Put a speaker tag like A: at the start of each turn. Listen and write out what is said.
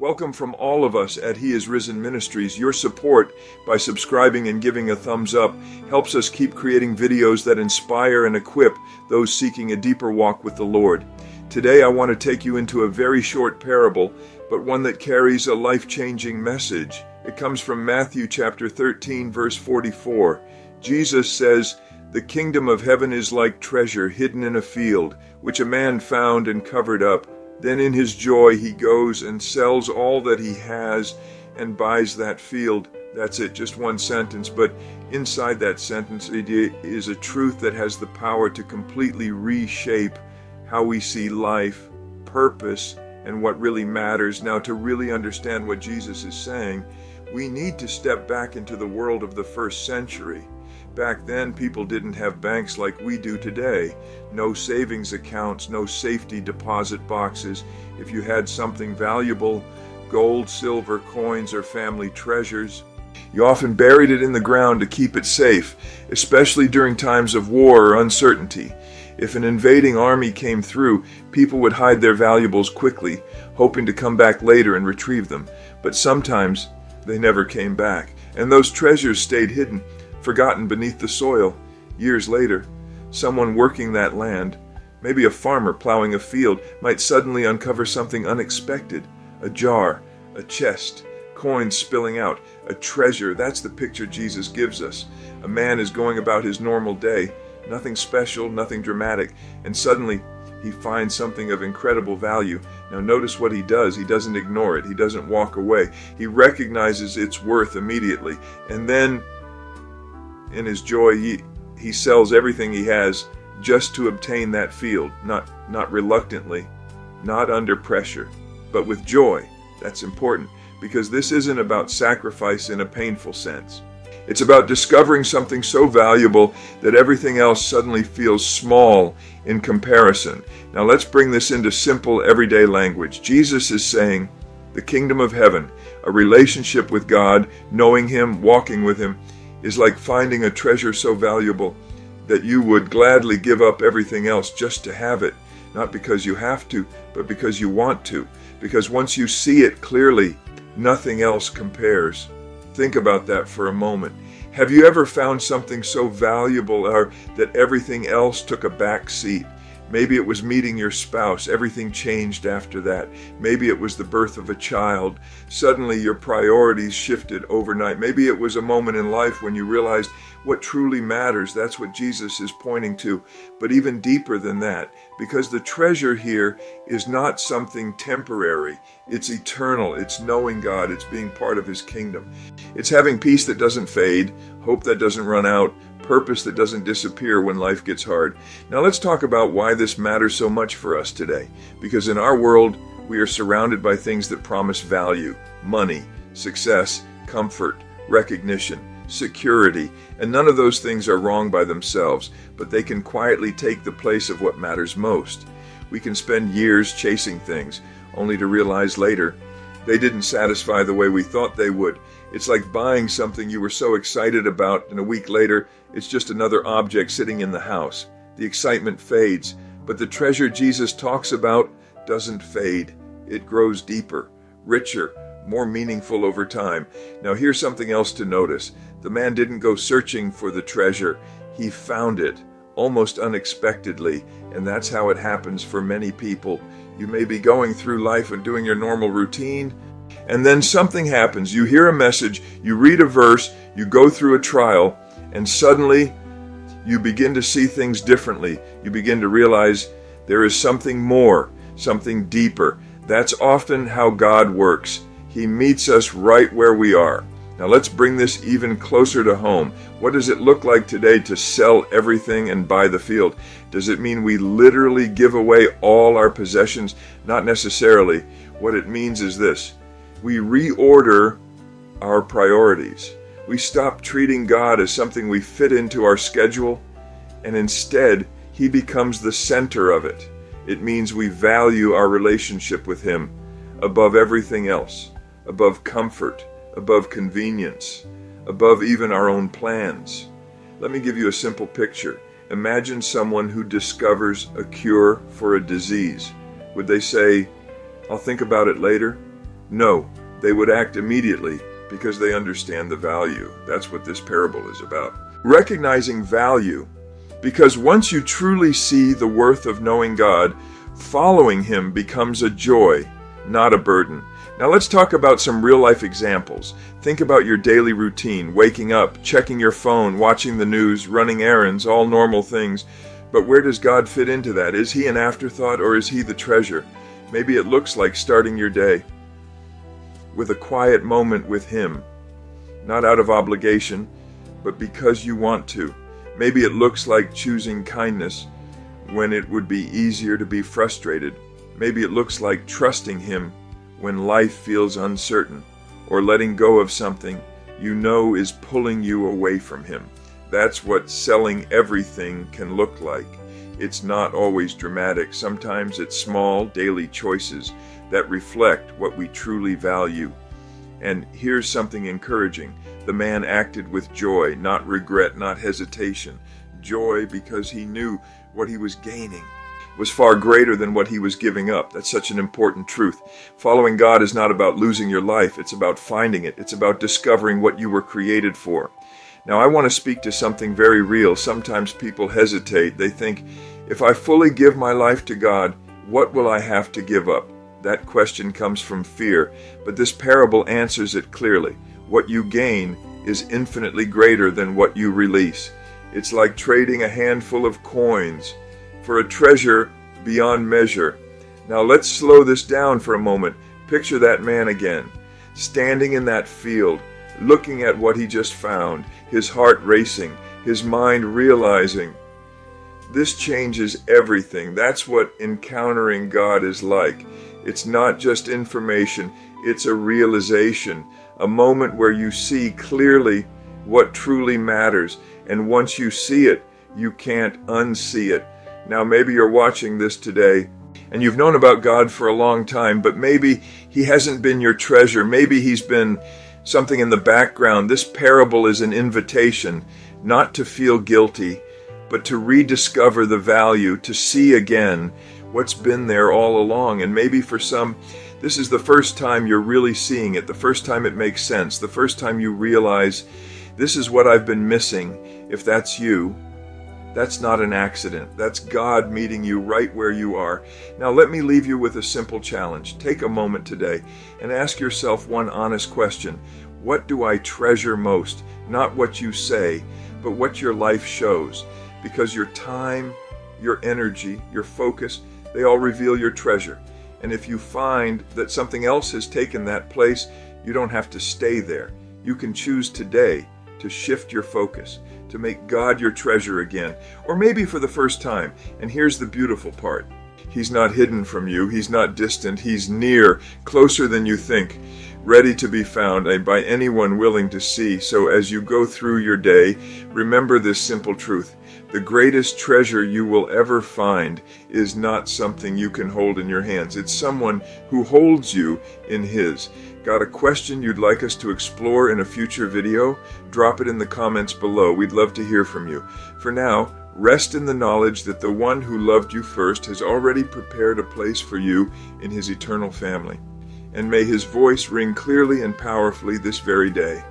A: Welcome from all of us at He is Risen Ministries. Your support by subscribing and giving a thumbs up helps us keep creating videos that inspire and equip those seeking a deeper walk with the Lord. Today I want to take you into a very short parable, but one that carries a life-changing message. It comes from Matthew chapter 13, verse 44. Jesus says, "The kingdom of heaven is like treasure hidden in a field, which a man found and covered up. Then in his joy he goes and sells all that he has and buys that field." That's it, just one sentence, but inside that sentence is a truth that has the power to completely reshape how we see life, purpose, and what really matters. Now, to really understand what Jesus is saying, we need to step back into the world of the first century. Back then, people didn't have banks like we do today. No savings accounts, no safety deposit boxes. If you had something valuable, gold, silver, coins, or family treasures, you often buried it in the ground to keep it safe, especially during times of war or uncertainty. If an invading army came through, people would hide their valuables quickly, hoping to come back later and retrieve them. But sometimes they never came back, and those treasures stayed hidden, forgotten beneath the soil. Years later, someone working that land, maybe a farmer plowing a field, might suddenly uncover something unexpected. A jar, a chest, coins spilling out, a treasure. That's the picture Jesus gives us. A man is going about his normal day, nothing special, nothing dramatic, and suddenly he finds something of incredible value. Now notice what he does. He doesn't ignore it. He doesn't walk away. He recognizes its worth immediately, and then in his joy, he sells everything he has just to obtain that field, not reluctantly, not under pressure, but with joy. That's important, because this isn't about sacrifice in a painful sense. It's about discovering something so valuable that everything else suddenly feels small in comparison. Now let's bring this into simple everyday language. Jesus is saying, the kingdom of heaven, a relationship with God, knowing Him, walking with Him, is like finding a treasure so valuable that you would gladly give up everything else just to have it. Not because you have to, but because you want to. Because once you see it clearly, nothing else compares. Think about that for a moment. Have you ever found something so valuable that everything else took a back seat? Maybe it was meeting your spouse. Everything changed after that. Maybe it was the birth of a child. Suddenly your priorities shifted overnight. Maybe it was a moment in life when you realized what truly matters. That's what Jesus is pointing to. But even deeper than that, because the treasure here is not something temporary. It's eternal. It's knowing God. It's being part of His kingdom. It's having peace that doesn't fade, hope that doesn't run out, purpose that doesn't disappear when life gets hard. Now let's talk about why this matters so much for us today. Because in our world, we are surrounded by things that promise value, money, success, comfort, recognition, security, and none of those things are wrong by themselves, but they can quietly take the place of what matters most. We can spend years chasing things, only to realize later they didn't satisfy the way we thought they would. It's like buying something you were so excited about, and a week later, it's just another object sitting in the house. The excitement fades, but the treasure Jesus talks about doesn't fade. It grows deeper, richer, more meaningful over time. Now here's something else to notice. The man didn't go searching for the treasure. He found it, almost unexpectedly, and that's how it happens for many people. You may be going through life and doing your normal routine, and then something happens. You hear a message, you read a verse, you go through a trial, and suddenly you begin to see things differently. You begin to realize there is something more, something deeper. That's often how God works. He meets us right where we are. Now let's bring this even closer to home. What does it look like today to sell everything and buy the field? Does it mean we literally give away all our possessions? Not necessarily. What it means is this. We reorder our priorities. We stop treating God as something we fit into our schedule, and instead, He becomes the center of it. It means we value our relationship with Him above everything else, above comfort, above convenience, above even our own plans. Let me give you a simple picture. Imagine someone who discovers a cure for a disease. Would they say, "I'll think about it later"? No, they would act immediately because they understand the value. That's what this parable is about. Recognizing value, because once you truly see the worth of knowing God, following Him becomes a joy, not a burden. Now let's talk about some real-life examples. Think about your daily routine, waking up, checking your phone, watching the news, running errands, all normal things. But where does God fit into that? Is He an afterthought, or is He the treasure? Maybe it looks like starting your day with a quiet moment with Him, not out of obligation, but because you want to. Maybe it looks like choosing kindness when it would be easier to be frustrated. Maybe it looks like trusting Him when life feels uncertain, or letting go of something you know is pulling you away from Him. That's what selling everything can look like. It's not always dramatic. Sometimes it's small daily choices that reflect what we truly value. And here's something encouraging. The man acted with joy, not regret, not hesitation. Joy because he knew what he was gaining was far greater than what he was giving up. That's such an important truth. Following God is not about losing your life. It's about finding it. It's about discovering what you were created for. Now, I want to speak to something very real. Sometimes people hesitate. They think, if I fully give my life to God, what will I have to give up? That question comes from fear, but this parable answers it clearly. What you gain is infinitely greater than what you release. It's like trading a handful of coins for a treasure beyond measure. Now let's slow this down for a moment. Picture that man again, standing in that field, looking at what he just found, his heart racing, his mind realizing. This changes everything. That's what encountering God is like. It's not just information, it's a realization, a moment where you see clearly what truly matters. And once you see it, you can't unsee it. Now, maybe you're watching this today and you've known about God for a long time, but maybe He hasn't been your treasure. Maybe He's been something in the background. This parable is an invitation not to feel guilty, but to rediscover the value, to see again what's been there all along. And maybe for some, this is the first time you're really seeing it, the first time it makes sense, the first time you realize this is what I've been missing. If that's you, that's not an accident. That's God meeting you right where you are. Now let me leave you with a simple challenge. Take a moment today and ask yourself one honest question. What do I treasure most? Not what you say, but what your life shows. Because your time, your energy, your focus, they all reveal your treasure. And if you find that something else has taken that place, you don't have to stay there. You can choose today to shift your focus, to make God your treasure again, or maybe for the first time. And here's the beautiful part. He's not hidden from you. He's not distant. He's near, closer than you think, ready to be found by anyone willing to see. So as you go through your day, remember this simple truth. The greatest treasure you will ever find is not something you can hold in your hands. It's someone who holds you in His. Got a question you'd like us to explore in a future video? Drop it in the comments below. We'd love to hear from you. For now, rest in the knowledge that the one who loved you first has already prepared a place for you in His eternal family. And may His voice ring clearly and powerfully this very day.